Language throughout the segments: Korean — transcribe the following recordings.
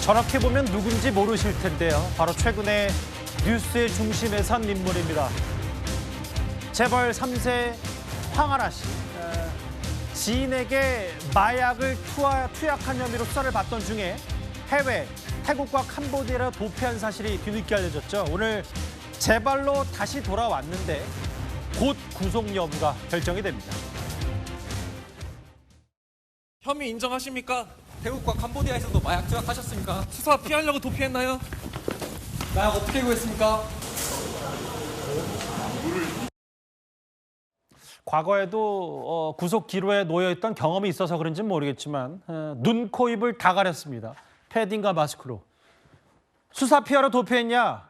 저렇게 보면 누군지 모르실 텐데요. 바로 최근에 뉴스의 중심에 선 인물입니다. 재벌 3세 황하나 씨. 지인에게 마약을 투약한 혐의로 수사를 받던 중에 해외, 태국과 캄보디아로 도피한 사실이 뒤늦게 알려졌죠. 오늘 재발로 다시 돌아왔는데 곧 구속 여부가 결정이 됩니다. 혐의 인정하십니까? 태국과 캄보디아에서도 마약 투약하셨습니까? 수사 피하려고 도피했나요? 마약 어떻게 구했습니까? 과거에도 구속 기로에 놓여있던 경험이 있어서 그런지는 모르겠지만 눈, 코, 입을 다 가렸습니다. 패딩과 마스크로. 수사 피하러 도피했냐?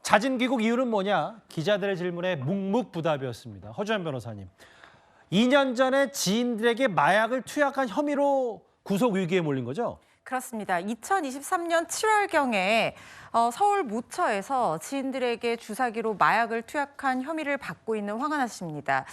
자진 귀국 이유는 뭐냐? 기자들의 질문에 묵묵부답이었습니다. 허주연 변호사님. 2년 전에 지인들에게 마약을 투약한 혐의로 구속 위기에 몰린 거죠? 그렇습니다. 2023년 7월경에 서울 모처에서 지인들에게 주사기로 마약을 투약한 혐의를 받고 있는 황하나 씨입니다.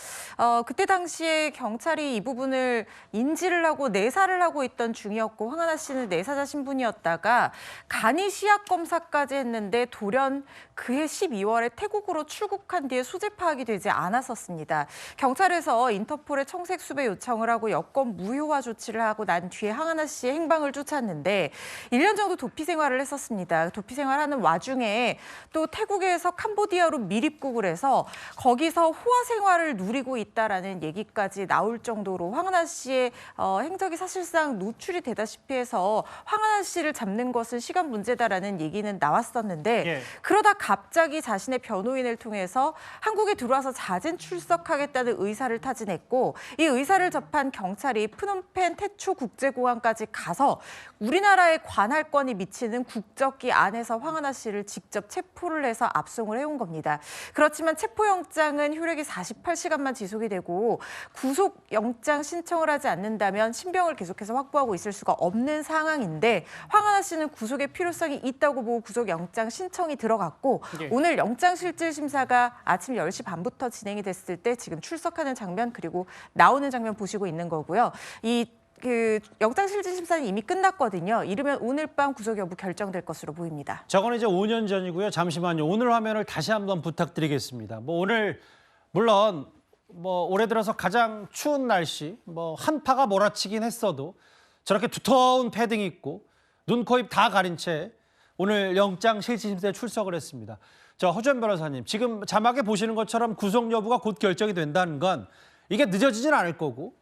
그때 당시에 경찰이 이 부분을 인지를 하고 내사를 하고 있던 중이었고 황하나 씨는 내사자 신분이었다가 간이 시약 검사까지 했는데 돌연 그해 12월에 태국으로 출국한 뒤에 수재 파악이 되지 않았었습니다. 경찰에서 인터폴에 청색 수배 요청을 하고 여권 무효화 조치를 하고 난 뒤에 황하나 씨의 행방을 쫓았는데 1년 정도 도피 생활을 했었습니다. 도피 생활하는 와중에 또 태국에서 캄보디아로 미립국을 해서 거기서 호화 생활을 누리고 있다라는 얘기까지 나올 정도로 황하나 씨의 행적이 사실상 노출이 되다시피 해서 황하나 씨를 잡는 것은 시간 문제다라는 얘기는 나왔었는데 예. 그러다 갑자기 자신의 변호인을 통해서 한국에 들어와서 자진 출석하겠다는 의사를 타진했고 이 의사를 접한 경찰이 프놈펜 태초 국제공항까지 가서 우리나라의 관할권이 미치는 국적기 안에서 황하나 씨를 직접 체포를 해서 압송을 해온 겁니다. 그렇지만 체포영장은 효력이 48시간만 지속이 되고 구속영장 신청을 하지 않는다면 신병을 계속해서 확보하고 있을 수가 없는 상황인데 황하나 씨는 구속의 필요성이 있다고 보고 구속영장 신청이 들어갔고 예. 오늘 영장실질심사가 아침 10시 반부터 진행이 됐을 때 지금 출석하는 장면 그리고 나오는 장면 보시고 있는 거고요. 영장실질심사는 이미 끝났거든요. 이르면 오늘 밤 구속 여부 결정될 것으로 보입니다. 저건 이제 5년 전이고요. 잠시만요. 오늘 화면을 다시 한번 부탁드리겠습니다. 오늘 물론 올해 들어서 가장 추운 날씨, 한파가 몰아치긴 했어도 저렇게 두터운 패딩 입고 눈, 코, 입 다 가린 채 오늘 영장실질심사에 출석을 했습니다. 허주연 변호사님, 지금 자막에 보시는 것처럼 구속 여부가 곧 결정이 된다는 건 이게 늦어지진 않을 거고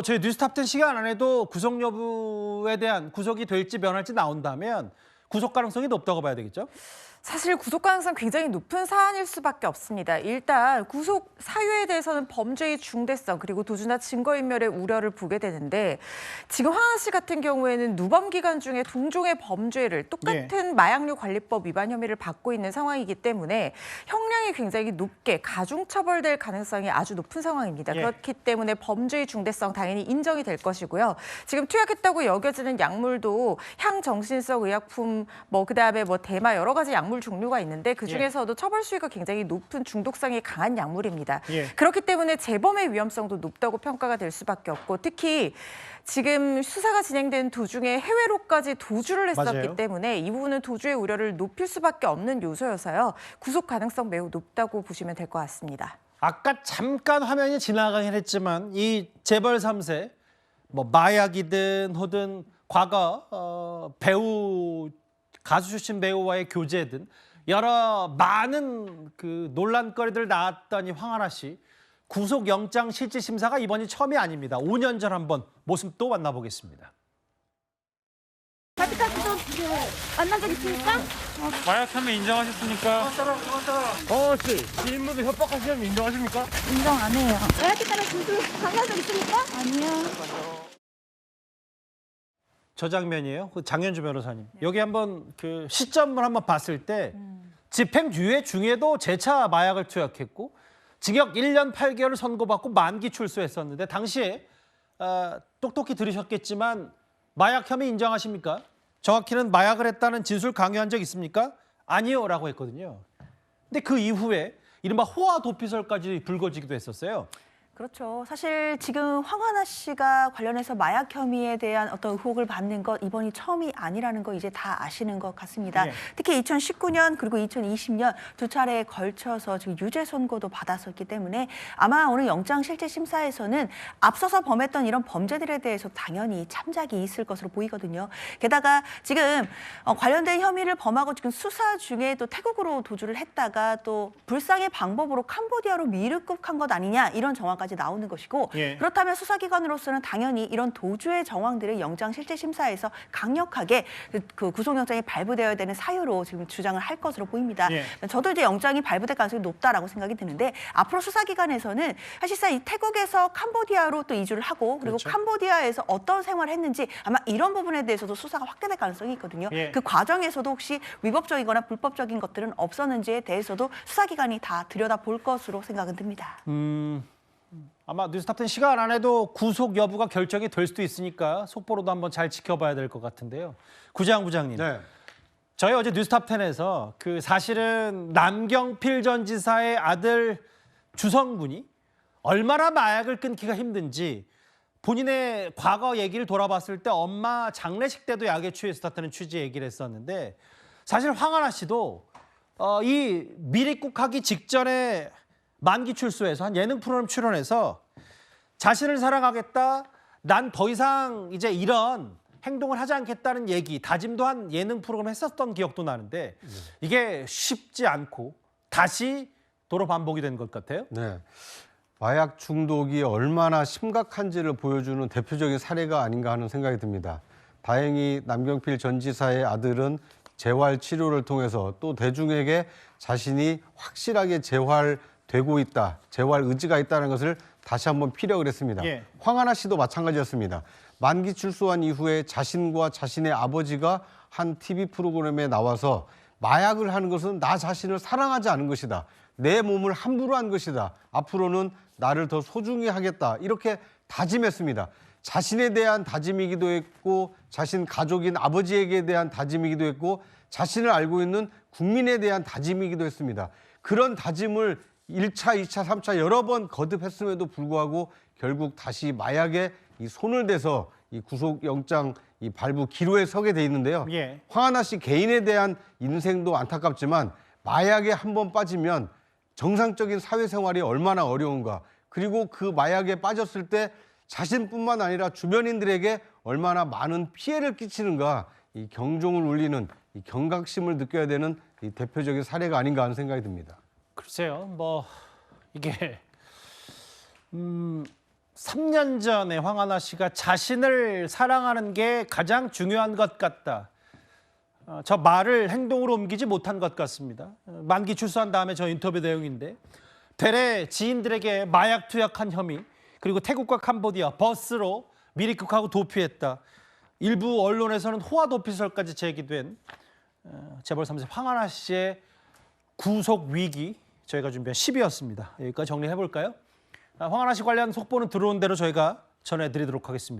저희 뉴스탑10 시간 안에도 구속 여부에 대한 구속이 될지 변할지 나온다면 구속 가능성이 높다고 봐야 되겠죠? 사실 구속 가능성 굉장히 높은 사안일 수밖에 없습니다. 일단 구속 사유에 대해서는 범죄의 중대성 그리고 도주나 증거인멸의 우려를 보게 되는데 지금 황하나 씨 같은 경우에는 누범 기간 중에 동종의 범죄를 똑같은 마약류 관리법 위반 혐의를 받고 있는 상황이기 때문에 형량이 굉장히 높게 가중처벌될 가능성이 아주 높은 상황입니다. 그렇기 때문에 범죄의 중대성 당연히 인정이 될 것이고요. 지금 투약했다고 여겨지는 약물도 향정신성 의약품 그다음에 대마 여러 가지 약물 종류가 있는데 그중에서도 처벌 수위가 굉장히 높은 중독성이 강한 약물입니다. 그렇기 때문에 재범의 위험성도 높다고 평가가 될 수밖에 없고 특히 지금 수사가 진행된 도중에 해외로까지 도주를 했었기 맞아요. 때문에 이 부분은 도주의 우려를 높일 수밖에 없는 요소여서요. 구속 가능성 매우 높다고 보시면 될 것 같습니다. 아까 잠깐 화면이 지나가긴 했지만 이 재벌 3세 마약이든 혹은 과거 배우 가수 출신 배우와의 교제든 여러 많은 논란거리들 나왔던 이 황하나 씨 구속영장 실질심사가 이번이 처음이 아닙니다. 5년 전 한번 모습 또 만나보겠습니다. 아직까지도 만난 적 있습니까? 마약 혐의 인정하셨습니까? 지인분들 협박하신 혐의 인정하십니까? 인정 안 해요. 마약에 따라 진술 만난 적 있습니까? 아니요. 저 장면이에요. 장현주 변호사님. 여기 한번 시점을 한번 봤을 때 집행유예 중에도 재차 마약을 투약했고 징역 1년 8개월을 선고받고 만기 출소했었는데 당시에 똑똑히 들으셨겠지만 마약 혐의 인정하십니까? 정확히는 마약을 했다는 진술 강요한 적 있습니까? 아니요 라고 했거든요. 근데 그 이후에 이른바 호화 도피설까지 불거지기도 했었어요. 그렇죠. 사실 지금 황하나 씨가 관련해서 마약 혐의에 대한 어떤 의혹을 받는 것 이번이 처음이 아니라는 거 이제 다 아시는 것 같습니다. 예. 특히 2019년 그리고 2020년 두 차례에 걸쳐서 지금 유죄 선고도 받았었기 때문에 아마 오늘 영장 실질 심사에서는 앞서서 범했던 이런 범죄들에 대해서 당연히 참작이 있을 것으로 보이거든요. 게다가 지금 관련된 혐의를 범하고 지금 수사 중에 또 태국으로 도주를 했다가 또 불상의 방법으로 캄보디아로 미르급한 것 아니냐 이런 정황까지 나오는 것이고 예. 그렇다면 수사기관으로서는 당연히 이런 도주의 정황들을 영장 실질 심사에서 강력하게 그 구속영장이 발부되어야 되는 사유로 지금 주장을 할 것으로 보입니다. 예. 저도 이제 영장이 발부될 가능성이 높다라고 생각이 드는데 앞으로 수사기관에서는 사실상 이 태국에서 캄보디아로 또 이주를 하고 그리고 그렇죠. 캄보디아에서 어떤 생활을 했는지 아마 이런 부분에 대해서도 수사가 확대될 가능성이 있거든요. 예. 그 과정에서도 혹시 위법적이거나 불법적인 것들은 없었는지에 대해서도 수사기관이 다 들여다볼 것으로 생각은 듭니다. 아마 뉴스탑10 시간 안에도 구속 여부가 결정이 될 수도 있으니까 속보로도 한번 잘 지켜봐야 될 것 같은데요. 구재항 부장님. 네. 저희 어제 뉴스탑10에서 그 사실은 남경필 전 지사의 아들 주성군이 얼마나 마약을 끊기가 힘든지 본인의 과거 얘기를 돌아봤을 때 엄마 장례식 때도 약에 취했었다는 취지 얘기를 했었는데 사실 황하나 씨도 이 미립국하기 직전에 만기 출소해서 한 예능 프로그램 출연해서 자신을 사랑하겠다. 난 더 이상 이제 이런 행동을 하지 않겠다는 얘기, 다짐도 한 예능 프로그램 했었던 기억도 나는데 이게 쉽지 않고 다시 도로 반복이 된 것 같아요. 네. 마약 중독이 얼마나 심각한지를 보여주는 대표적인 사례가 아닌가 하는 생각이 듭니다. 다행히 남경필 전 지사의 아들은 재활 치료를 통해서 또 대중에게 자신이 확실하게 재활되고 있다, 재활 의지가 있다는 것을 다시 한번 피력을 했습니다. 예. 황하나 씨도 마찬가지였습니다. 만기 출소한 이후에 자신과 자신의 아버지가 한 TV 프로그램에 나와서 마약을 하는 것은 나 자신을 사랑하지 않은 것이다. 내 몸을 함부로 한 것이다. 앞으로는 나를 더 소중히 하겠다. 이렇게 다짐했습니다. 자신에 대한 다짐이기도 했고 자신 가족인 아버지에게 대한 다짐이기도 했고 자신을 알고 있는 국민에 대한 다짐이기도 했습니다. 그런 다짐을 1차, 2차, 3차 여러 번 거듭했음에도 불구하고 결국 다시 마약에 이 손을 대서 이 구속영장 이 발부 기로에 서게 돼 있는데요. 예. 황하나 씨 개인에 대한 인생도 안타깝지만 마약에 한번 빠지면 정상적인 사회생활이 얼마나 어려운가. 그리고 그 마약에 빠졌을 때 자신뿐만 아니라 주변인들에게 얼마나 많은 피해를 끼치는가. 이 경종을 울리는 이 경각심을 느껴야 되는 이 대표적인 사례가 아닌가 하는 생각이 듭니다. 글쎄요, 뭐 이게 3년 전에 황하나 씨가 자신을 사랑하는 게 가장 중요한 것 같다. 저 말을 행동으로 옮기지 못한 것 같습니다. 만기 출소한 다음에 저 인터뷰 내용인데 대래 지인들에게 마약 투약한 혐의 그리고 태국과 캄보디아 버스로 미립국하고 도피했다. 일부 언론에서는 호화 도피설까지 제기된 재벌 3세 황하나 씨의 구속 위기 저희가 준비한 10위였습니다. 여기까지 정리해 볼까요? 황하나 씨 관련 속보는 들어온 대로 저희가 전해드리도록 하겠습니다.